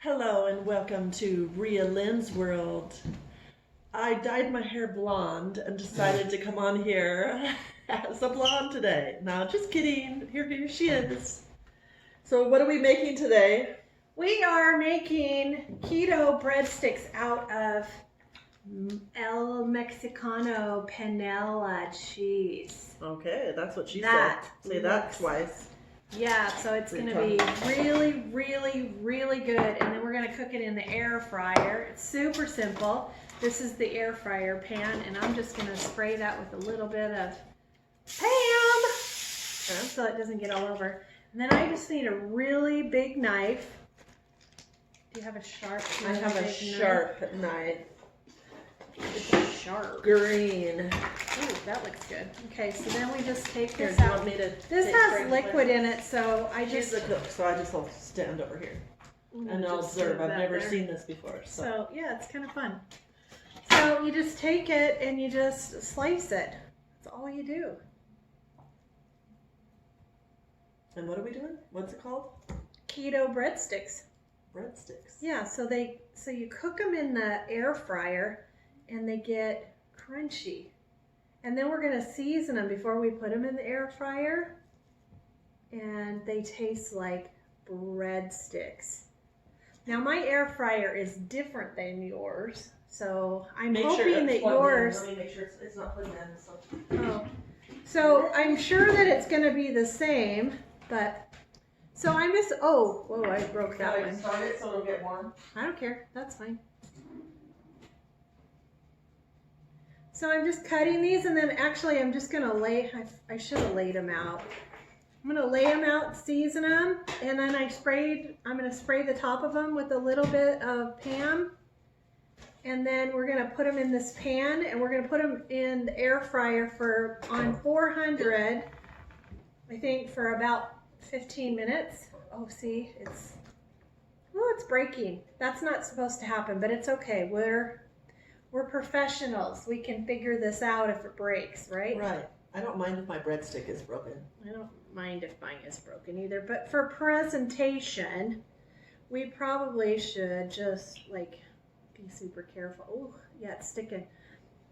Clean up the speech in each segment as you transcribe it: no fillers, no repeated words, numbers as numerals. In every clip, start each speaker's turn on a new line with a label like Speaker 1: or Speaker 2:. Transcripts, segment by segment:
Speaker 1: Hello and welcome to Rhea Lynn's World. I dyed my hair blonde and decided to come on here as a blonde today. Now, just kidding. Here she is. So what are we making today?
Speaker 2: We are making keto breadsticks out of El Mexicano Panela cheese.
Speaker 1: Okay, that's what she said. Say that twice.
Speaker 2: Yeah, so it's going to be really, really, really good. And then we're going to cook it in the air fryer. It's super simple. This is the air fryer pan, and I'm just going to spray that with a little bit of Pam so it doesn't get all over. And then I just need a really big knife. Do you have a sharp knife?
Speaker 1: I have a sharp knife.
Speaker 2: It's sharp.
Speaker 1: Green.
Speaker 2: Ooh, that looks good. Okay, so then we just take
Speaker 1: Here,
Speaker 2: this
Speaker 1: do you
Speaker 2: out.
Speaker 1: want me to
Speaker 2: This has liquid in it, so I
Speaker 1: She's
Speaker 2: just...
Speaker 1: the cook, so I just will stand over here and I'll observe. I've never seen this before.
Speaker 2: So yeah, it's kind of fun. So you just take it and you just slice it. That's all you do.
Speaker 1: And what are we doing? What's it called?
Speaker 2: Keto breadsticks.
Speaker 1: Breadsticks.
Speaker 2: Yeah, so you cook them in the air fryer and they get crunchy. And then we're going to season them before we put them in the air fryer. And they taste like breadsticks. Now my air fryer is different than yours. So I'm hoping that yours...
Speaker 1: Let me make sure it's not plugged in.
Speaker 2: So I'm sure that it's going to be the same, but... So I'm just... Oh, whoa, I broke that one.
Speaker 1: Start it so it'll get warm.
Speaker 2: I don't care. That's fine. So I'm just cutting these, and then actually I'm just going to lay... I should have laid them out. I'm going to lay them out, season them, and then I'm going to spray the top of them with a little bit of Pam. And then we're going to put them in this pan, and we're going to put them in the air fryer on 400, I think, for about 15 minutes. Oh, see, it's breaking. That's not supposed to happen, but it's okay. We're professionals. We can figure this out if it breaks, right?
Speaker 1: Right. I don't mind if my breadstick is broken.
Speaker 2: I don't mind if mine is broken either, but for presentation, we probably should just like be super careful. Oh, yeah, it's sticking.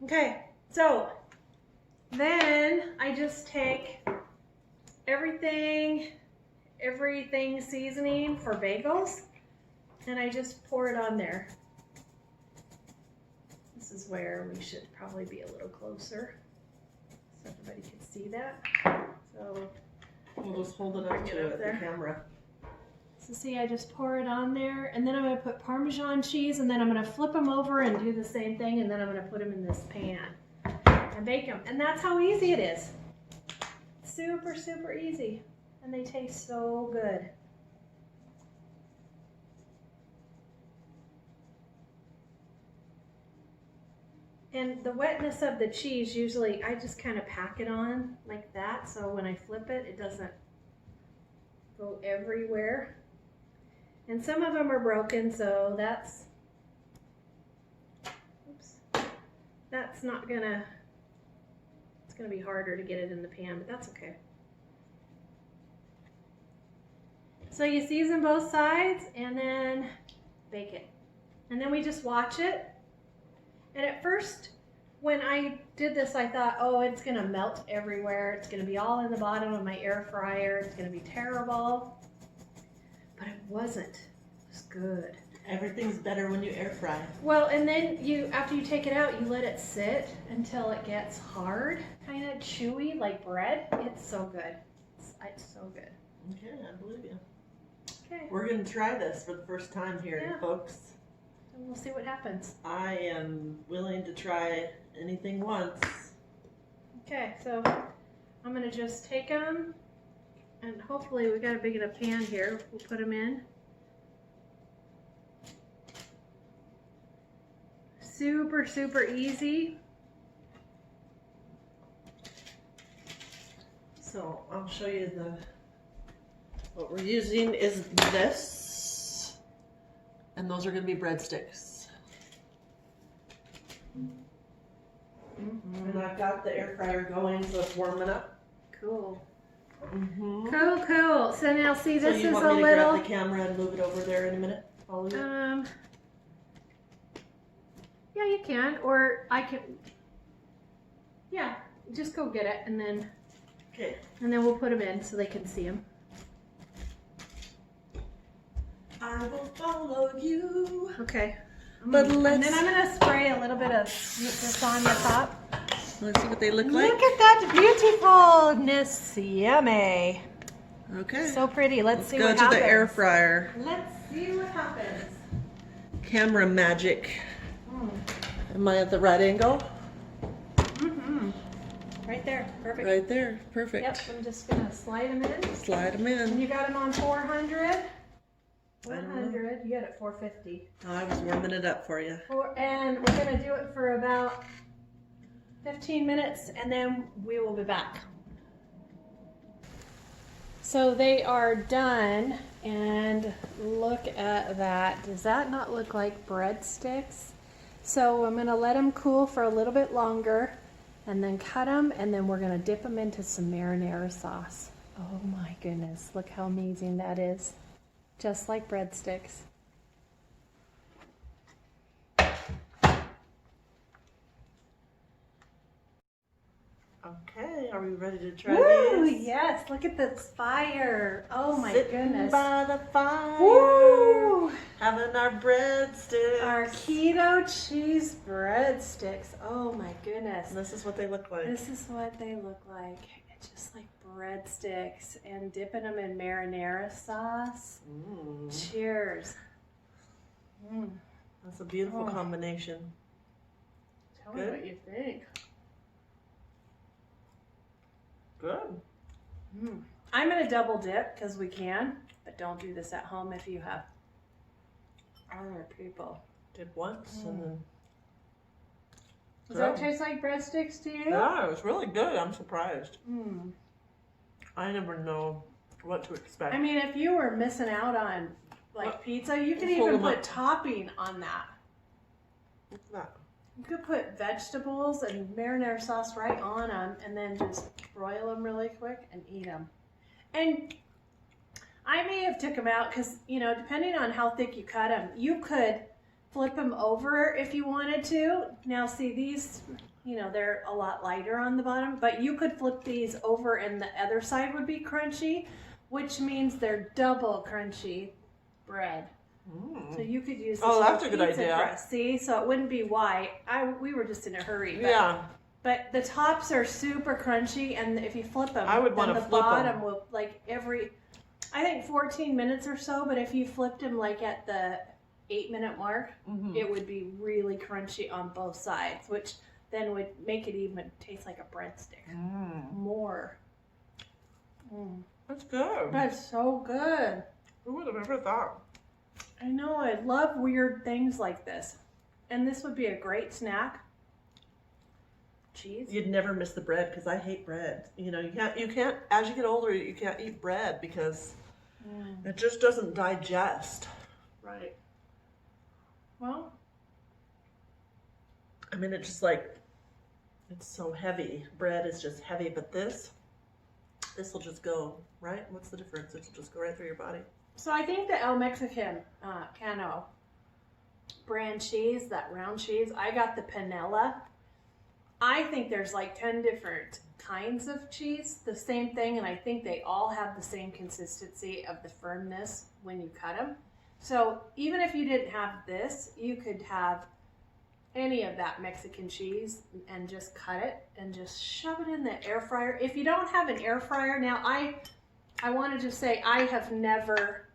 Speaker 2: Okay, so then I just take everything seasoning for bagels, and I just pour it on there. This is where we should probably be a little closer so everybody can see that. So
Speaker 1: we'll just hold it up to the camera.
Speaker 2: So see, I just pour it on there, and then I'm going to put Parmesan cheese, and then I'm going to flip them over and do the same thing, and then I'm going to put them in this pan and bake them. And that's how easy it is. Super, super easy. And they taste so good. And the wetness of the cheese, usually I just kind of pack it on like that, so when I flip it, it doesn't go everywhere. And some of them are broken, so that's not gonna, it's gonna be harder to get it in the pan, but that's okay. So you season both sides and then bake it. And then we just watch it. And at first, when I did this, I thought, oh, it's gonna melt everywhere. It's gonna be all in the bottom of my air fryer. It's gonna be terrible. But it wasn't. It was good.
Speaker 1: Everything's better when you air fry.
Speaker 2: Well, and then after you take it out, you let it sit until it gets hard, kind of chewy like bread. It's so good. It's so good.
Speaker 1: Okay, I believe you.
Speaker 2: Okay.
Speaker 1: We're gonna try this for the first time here, folks.
Speaker 2: And we'll see what happens.
Speaker 1: I am willing to try anything once.
Speaker 2: Okay, so I'm going to just take them, and hopefully we got a big enough pan here. We'll put them in. Super, super easy.
Speaker 1: So I'll show you what we're using is this, and those are going to be breadsticks. And I've got the air fryer going, so it's warming up.
Speaker 2: Cool.
Speaker 1: Mm-hmm.
Speaker 2: Cool, cool. So now see, this is a
Speaker 1: So you want me to
Speaker 2: little...
Speaker 1: grab the camera and move it over there in a minute? Hold it.
Speaker 2: Yeah, you can, or I can. Yeah, just go get it, and then
Speaker 1: Okay.
Speaker 2: we'll put them in so they can see them.
Speaker 1: I will follow you.
Speaker 2: Okay.
Speaker 1: But
Speaker 2: And
Speaker 1: let's
Speaker 2: then I'm gonna spray a little bit of this on the top.
Speaker 1: let's see what they look like.
Speaker 2: Look at that beautifulness, yummy.
Speaker 1: Okay.
Speaker 2: So pretty. Let's see
Speaker 1: go
Speaker 2: what
Speaker 1: to
Speaker 2: happens.
Speaker 1: the air fryer.
Speaker 2: Let's see what happens.
Speaker 1: Camera magic. Am I at the right angle?
Speaker 2: Mm-hmm. Right there. Perfect.
Speaker 1: Right there. Perfect.
Speaker 2: Yep. I'm just gonna slide them in.
Speaker 1: Slide them
Speaker 2: And
Speaker 1: in.
Speaker 2: you got them on 400.
Speaker 1: I don't know.
Speaker 2: 400. You got it 450.
Speaker 1: Oh, I was warming it up for you.
Speaker 2: And we're gonna do it for about 15 minutes, and then we will be back. So they are done, and look at that. Does that not look like breadsticks? So I'm gonna let them cool for a little bit longer, and then cut them, and then we're gonna dip them into some marinara sauce. Oh my goodness, look how amazing that is. Just like breadsticks.
Speaker 1: Okay, are we ready to try
Speaker 2: Woo!
Speaker 1: these?
Speaker 2: Yes, look at this fire. Oh my
Speaker 1: Sitting
Speaker 2: goodness.
Speaker 1: by the fire.
Speaker 2: Woo!
Speaker 1: Having our breadsticks.
Speaker 2: Our keto cheese breadsticks. Oh my goodness.
Speaker 1: And this is what they look like.
Speaker 2: This is what they look like. It's just like breadsticks, and dipping them in marinara sauce.
Speaker 1: Mm.
Speaker 2: Cheers. Mm.
Speaker 1: That's a beautiful
Speaker 2: Oh.
Speaker 1: combination.
Speaker 2: Tell me
Speaker 1: Good.
Speaker 2: what you think.
Speaker 1: Good.
Speaker 2: Mm. I'm going to double dip because we can, but don't do this at home if you have other people.
Speaker 1: Dip once and then.
Speaker 2: Does that taste like breadsticks to you?
Speaker 1: Yeah, it was really good. I'm surprised.
Speaker 2: Mm.
Speaker 1: I never know what to expect.
Speaker 2: I mean, if you were missing out on like
Speaker 1: What?
Speaker 2: pizza, you could
Speaker 1: Hold
Speaker 2: even
Speaker 1: them
Speaker 2: put
Speaker 1: up.
Speaker 2: topping on that.
Speaker 1: Look at that.
Speaker 2: You could put vegetables and marinara sauce right on them, and then just broil them really quick and eat them. And I may have took them out because, you know, depending on how thick you cut them, you could flip them over if you wanted to. Now, see, these, you know, they're a lot lighter on the bottom, but you could flip these over and the other side would be crunchy, which means they're double crunchy bread. So you could use this
Speaker 1: that's
Speaker 2: for
Speaker 1: a good
Speaker 2: pizza
Speaker 1: idea.
Speaker 2: crust. See, so it wouldn't be white. We were just in a hurry. But,
Speaker 1: Yeah.
Speaker 2: But the tops are super crunchy, and if you flip them,
Speaker 1: I would
Speaker 2: then
Speaker 1: wanna
Speaker 2: the
Speaker 1: flip 'em.
Speaker 2: bottom will like I think 14 minutes or so. But if you flipped them like at the 8-minute mark,
Speaker 1: Mm-hmm.
Speaker 2: it would be really crunchy on both sides, which then would make it even taste like a breadstick more.
Speaker 1: That's good.
Speaker 2: That's so good.
Speaker 1: Who would have ever thought?
Speaker 2: I know, I love weird things like this. And this would be a great snack. Cheese.
Speaker 1: You'd never miss the bread because I hate bread. You know, you can't, as you get older, you can't eat bread because it just doesn't digest.
Speaker 2: Right. Well,
Speaker 1: I mean, it's just like, it's so heavy. Bread is just heavy, but this will just go, right? What's the difference? It'll just go right through your body.
Speaker 2: so I think the El Mexican Cano brand cheese, that round cheese, I got the Panela. I think there's like 10 different kinds of cheese, the same thing, and I think they all have the same consistency of the firmness when you cut them. So even if you didn't have this, you could have any of that Mexican cheese and just cut it and just shove it in the air fryer. If you don't have an air fryer, now I want to just say I have never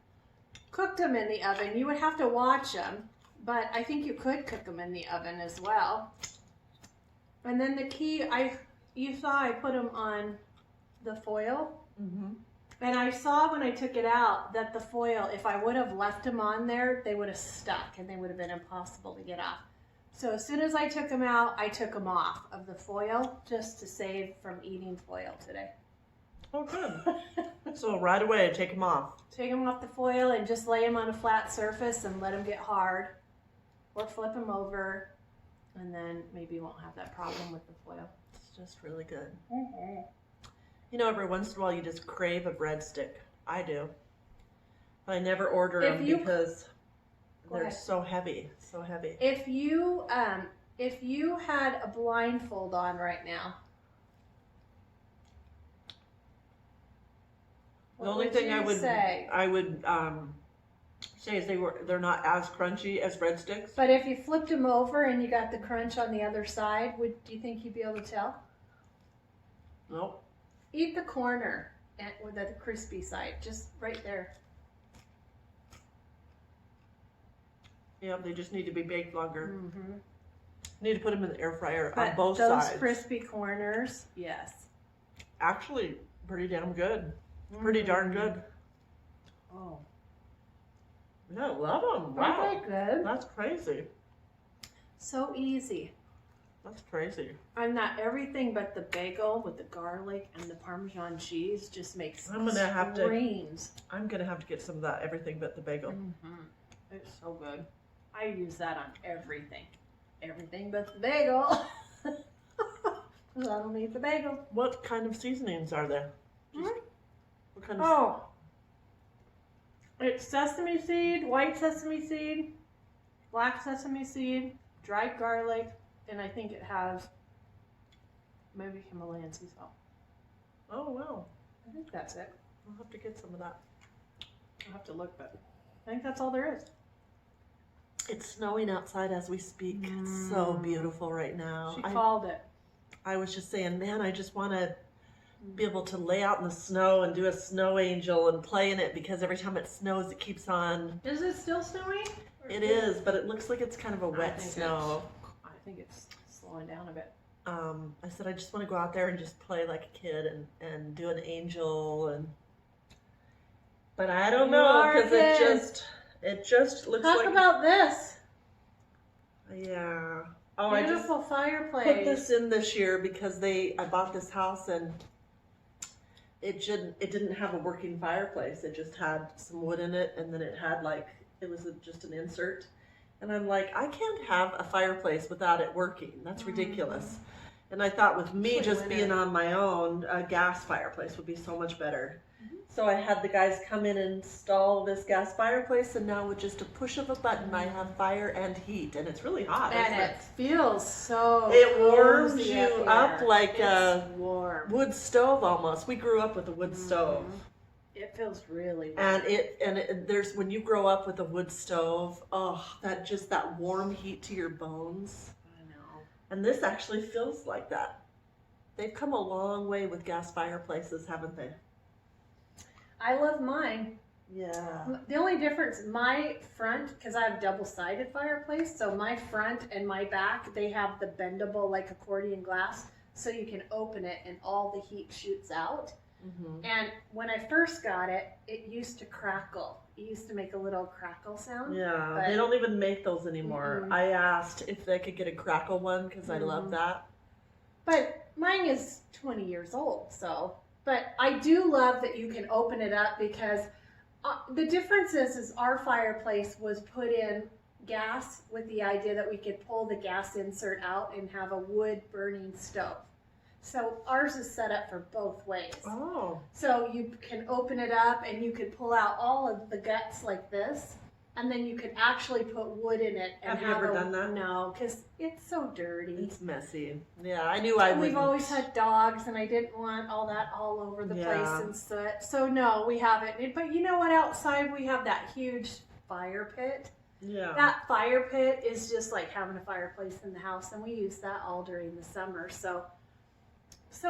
Speaker 2: cooked them in the oven. You would have to watch them, but I think you could cook them in the oven as well. And then the key, you saw I put them on the foil.
Speaker 1: Mm-hmm.
Speaker 2: And I saw when I took it out that the foil, if I would have left them on there, they would have stuck and they would have been impossible to get off. So as soon as I took them out, I took them off of the foil just to save from eating foil today.
Speaker 1: Oh, good. So right away, take them off.
Speaker 2: Take them off the foil and just lay them on a flat surface and let them get hard. Or flip them over, and then maybe you won't have that problem with the foil.
Speaker 1: It's just really good.
Speaker 2: Mm-hmm.
Speaker 1: You know, every once in a while you just crave a breadstick. I do. But I never order
Speaker 2: If
Speaker 1: them
Speaker 2: you-
Speaker 1: because They're
Speaker 2: ahead.
Speaker 1: so heavy, so heavy.
Speaker 2: If you had a blindfold on right now,
Speaker 1: The only thing I would say is they're not as crunchy as breadsticks.
Speaker 2: But if you flipped them over and you got the crunch on the other side, do you think you'd be able to tell?
Speaker 1: Nope.
Speaker 2: Eat the corner with the crispy side, just right there.
Speaker 1: Yeah, they just need to be baked longer.
Speaker 2: Mm-hmm.
Speaker 1: Need to put them in the air fryer
Speaker 2: But
Speaker 1: on both
Speaker 2: those
Speaker 1: sides.
Speaker 2: crispy corners, yes.
Speaker 1: Actually, pretty damn good. Pretty darn good.
Speaker 2: Oh.
Speaker 1: Yeah, I love them.
Speaker 2: Aren't
Speaker 1: Wow.
Speaker 2: they good?
Speaker 1: That's crazy.
Speaker 2: So easy.
Speaker 1: That's crazy.
Speaker 2: I'm not everything but the bagel with the garlic and the Parmesan cheese just makes
Speaker 1: I'm gonna have to-
Speaker 2: screams.
Speaker 1: I'm going to have to get some of that everything but the bagel.
Speaker 2: Mm-hmm. It's so good. I use that on everything. Everything but the bagel. Because I don't eat the bagel.
Speaker 1: What kind of seasonings are there? What kind of...
Speaker 2: Oh. It's sesame seed, white sesame seed, black sesame seed, dried garlic, and I think it has maybe Himalayan sea salt.
Speaker 1: Oh, wow.
Speaker 2: I think that's it.
Speaker 1: I'll have to get some of that.
Speaker 2: I'll have to look, but I think that's all there is.
Speaker 1: It's snowing outside as we speak. It's so beautiful right now.
Speaker 2: She called it.
Speaker 1: I was just saying, man, I just want to be able to lay out in the snow and do a snow angel and play in it, because every time it snows, it keeps on.
Speaker 2: Is it still snowing?
Speaker 1: It is, but it looks like it's kind of a wet snow.
Speaker 2: I think it's slowing down a bit.
Speaker 1: I said I just want to go out there and just play like a kid and do an angel but I don't know, because it just looks like.
Speaker 2: Talk about this.
Speaker 1: Yeah. Oh,
Speaker 2: Beautiful
Speaker 1: I just
Speaker 2: fireplace.
Speaker 1: put this in this year because I bought this house and it didn't have a working fireplace. It just had some wood in it, and then it had it was just an insert. And I'm like, I can't have a fireplace without it working. That's ridiculous. And I thought with me just being on my own, a gas fireplace would be so much better. So I had the guys come in and install this gas fireplace, and now with just a push of a button, I have fire and heat, and it's really hot.
Speaker 2: And
Speaker 1: isn't
Speaker 2: it feels so.
Speaker 1: It warms
Speaker 2: cozy
Speaker 1: you
Speaker 2: here.
Speaker 1: up like
Speaker 2: It's
Speaker 1: a
Speaker 2: warm.
Speaker 1: wood stove almost. We grew up with a wood stove.
Speaker 2: It feels really warm.
Speaker 1: And there's when you grow up with a wood stove, that warm heat to your bones.
Speaker 2: I know.
Speaker 1: And this actually feels like that. They've come a long way with gas fireplaces, haven't they?
Speaker 2: I love mine.
Speaker 1: Yeah.
Speaker 2: The only difference, my front, because I have a double-sided fireplace, so my front and my back, they have the bendable like accordion glass, so you can open it and all the heat shoots out.
Speaker 1: Mm-hmm.
Speaker 2: And when I first got it, it used to crackle. It used to make a little crackle sound.
Speaker 1: Yeah,
Speaker 2: but
Speaker 1: they don't even make those anymore.
Speaker 2: Mm-mm.
Speaker 1: I asked if they could get a crackle one because I love that.
Speaker 2: But mine is 20 years old, so. But I do love that you can open it up, because the difference is our fireplace was put in gas with the idea that we could pull the gas insert out and have a wood burning stove. So ours is set up for both ways.
Speaker 1: Oh.
Speaker 2: So you can open it up and you could pull out all of the guts like this, and then you could actually put wood in it. And
Speaker 1: Have you ever done that?
Speaker 2: No, because it's so dirty.
Speaker 1: It's messy. Yeah, I knew I would.
Speaker 2: We've always had dogs, and I didn't want all that all over the place and soot. So no, we haven't. But you know what? Outside we have that huge fire pit.
Speaker 1: Yeah.
Speaker 2: That fire pit is just like having a fireplace in the house, and we use that all during the summer. So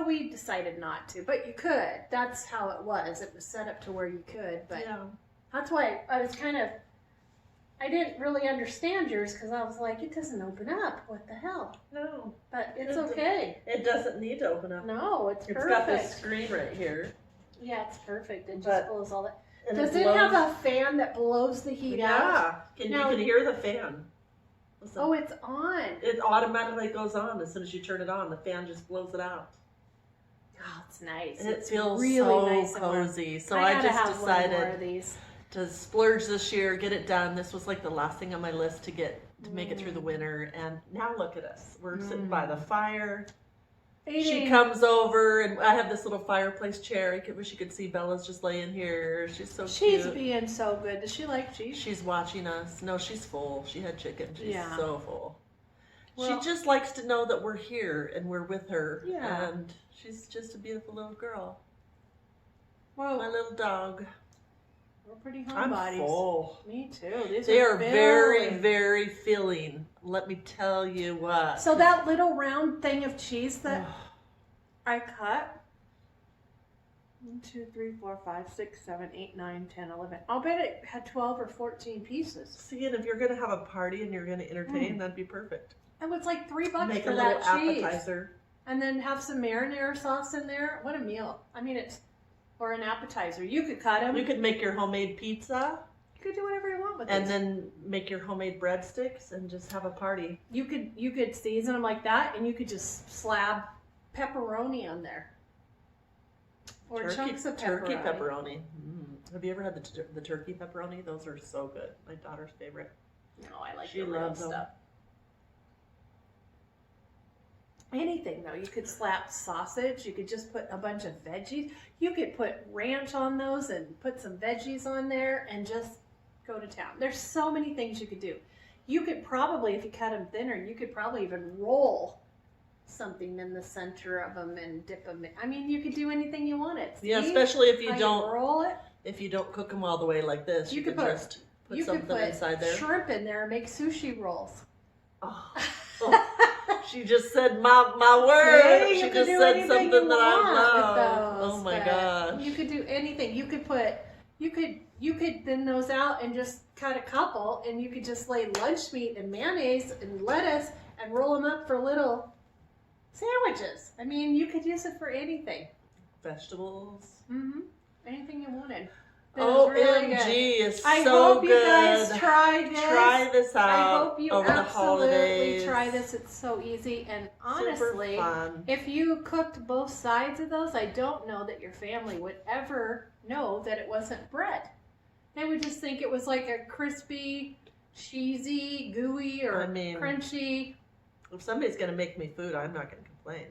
Speaker 2: we decided not to, but you could. That's how it was. It was set up to where you could, but that's why I was I didn't really understand yours, because I was like, it doesn't open up. What the hell?
Speaker 1: No.
Speaker 2: But it's okay.
Speaker 1: It doesn't need to open up.
Speaker 2: No, it's perfect.
Speaker 1: It's got this screen right here.
Speaker 2: Yeah, it's perfect. It just blows all that.
Speaker 1: And
Speaker 2: Does it have a fan that blows the heat out?
Speaker 1: Yeah. You can hear the fan. Listen.
Speaker 2: Oh, it's on.
Speaker 1: It automatically goes on as soon as you turn it on. The fan just blows it out.
Speaker 2: Oh, it's nice.
Speaker 1: And it
Speaker 2: it's
Speaker 1: feels
Speaker 2: really
Speaker 1: so
Speaker 2: nice
Speaker 1: cozy. So
Speaker 2: I
Speaker 1: I just
Speaker 2: have one more of
Speaker 1: decided
Speaker 2: these.
Speaker 1: to splurge this year, get it done. This was like the last thing on my list to make it through the winter. And now look at us. We're sitting by the fire. She comes over, and I have this little fireplace chair. I wish you could see Bella's just laying here. She's so cute.
Speaker 2: She's being so good. Does she like cheese?
Speaker 1: She's watching us. No, she's full. She had chicken. She's so full.
Speaker 2: Well,
Speaker 1: she just likes to know that we're here and we're with her.
Speaker 2: Yeah.
Speaker 1: And she's just a beautiful little girl.
Speaker 2: Well,
Speaker 1: My little dog.
Speaker 2: we're pretty
Speaker 1: I'm
Speaker 2: homebodies.
Speaker 1: full.
Speaker 2: Me too.
Speaker 1: They are very, very filling. Let me tell you what.
Speaker 2: So that little round thing of cheese that I cut, 1, 2, 3, 4, 5, 6, 7, 8, 9, 10, 11. I'll bet it had 12 or 14 pieces.
Speaker 1: See, and if you're going to have a party and you're going to entertain, that'd be perfect.
Speaker 2: It was like $3
Speaker 1: Make
Speaker 2: for
Speaker 1: a
Speaker 2: that
Speaker 1: little
Speaker 2: cheese.
Speaker 1: appetizer.
Speaker 2: And then have some marinara sauce in there. What a meal. I mean, or an appetizer. You could cut them.
Speaker 1: You could make your homemade pizza.
Speaker 2: You could do whatever you want with it.
Speaker 1: And then make your homemade breadsticks and just have a party.
Speaker 2: You could season them like that, and you could just slab pepperoni on there. Or chunks of pepperoni.
Speaker 1: Turkey pepperoni. Have you ever had the turkey pepperoni? Those are so good. My daughter's favorite.
Speaker 2: No, I like
Speaker 1: She
Speaker 2: the real
Speaker 1: loves them.
Speaker 2: stuff. Anything though, you could slap sausage. You could just put a bunch of veggies. You could put ranch on those and put some veggies on there and just go to town. There's so many things you could do. You could probably, if you cut them thinner, you could probably even roll something in the center of them and dip them in. I mean, you could do anything you wanted.
Speaker 1: Yeah, especially if you
Speaker 2: How
Speaker 1: don't
Speaker 2: roll it.
Speaker 1: If you don't cook them all the way like this, you could just put something inside there.
Speaker 2: Shrimp in there and make sushi rolls.
Speaker 1: Oh. She just said my word.
Speaker 2: See,
Speaker 1: she just said something that I love. Oh my gosh.
Speaker 2: You could do anything. You could thin those out and just cut a couple, and you could just lay lunch meat and mayonnaise and lettuce and roll them up for little sandwiches. I mean, you could use it for anything.
Speaker 1: Vegetables.
Speaker 2: Anything you wanted.
Speaker 1: OMG, it's
Speaker 2: I
Speaker 1: so
Speaker 2: hope
Speaker 1: good.
Speaker 2: you guys try this.
Speaker 1: Try this out.
Speaker 2: I hope you
Speaker 1: over the
Speaker 2: absolutely
Speaker 1: holidays.
Speaker 2: try this. It's so easy, and honestly,
Speaker 1: Super fun.
Speaker 2: if you cooked both sides of those, I don't know that your family would ever know that it wasn't bread. They would just think it was like a crispy, cheesy, gooey, or crunchy.
Speaker 1: If somebody's gonna make me food, I'm not gonna complain.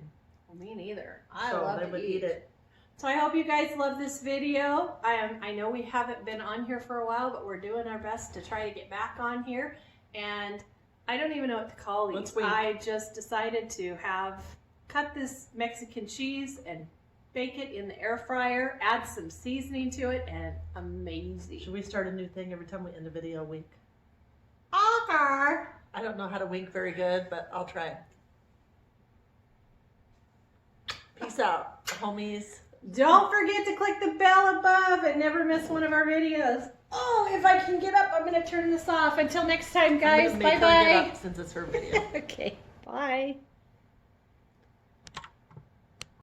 Speaker 2: Well, me neither. I love to
Speaker 1: eat it.
Speaker 2: So I hope you guys love this video. I know we haven't been on here for a while, but we're doing our best to try to get back on here. And I don't even know what to call these. I just decided to cut this Mexican cheese and bake it in the air fryer, add some seasoning to it, and amazing.
Speaker 1: Should we start a new thing every time we end a video? Wink.
Speaker 2: Okay.
Speaker 1: I don't know how to wink very good, but I'll try. Peace out, homies.
Speaker 2: Don't forget to click the bell above and never miss one of our videos. Oh, if I can get up, I'm going to turn this off. Until next time, guys. Bye-bye.
Speaker 1: Since it's her video.
Speaker 2: Okay, bye.